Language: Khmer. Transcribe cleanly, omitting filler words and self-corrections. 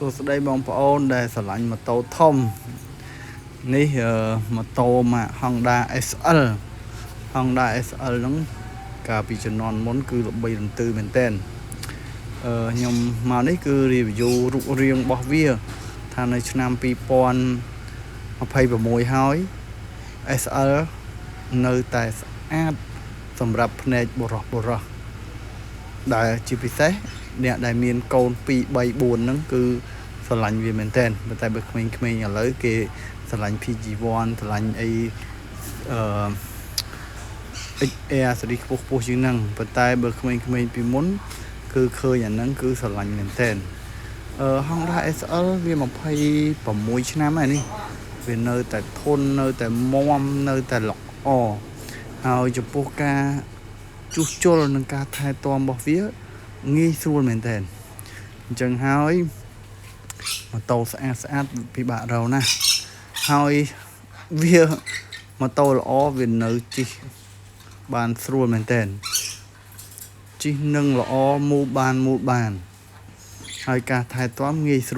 សួស្តីបងប្អូនដែលស្រឡាញ់ម៉ូតូធំនេះម៉ូតូមក Honda SL ហ្នឹងកាលពីជំនាន់មុនគឺល្បីរន្ទឺមែនតើខ្ញុំមកនេះគឺ review រូបរាងរបស់វាថានៅឆ្នាំ2026ហើយ SL នៅតែស្អាតសម្រាប់ភ្នែកបុរសដែលជាពិសេសអ្នកដែលមានកូន2 3 4ហ្នឹងគឺស្រឡាញ់វាមែនតើប៉ុន្តែបើក្មេងៗឥឡូវគេស្រឡាញ់ PG1 ស្រឡាញ់អីXR សេរីខ្ពស់ជាងហ្នឹងប៉ុន្តែបើក្មេងៗពីមុនគឺឃើញអាហ្នឹងគឺស្រឡាញ់មែនតើHonda SL វា26ឆ្នាំហើយនេះវានៅតែធន់នៅតែមាំនៅតែល្អហើយចំពោះការជួសជុលនិងការថែទាំរបស់វាងាយស្រួលមែនតើអញ្ចឹងហើយម៉ូតូស្អាតពិបាករកណាស់ហើយវាម៉ូតូល្អវានៅជិះបានស្រួលមែនតើជិះនឹងល្អមូលបានហើយការថែទាំងាយស្រួល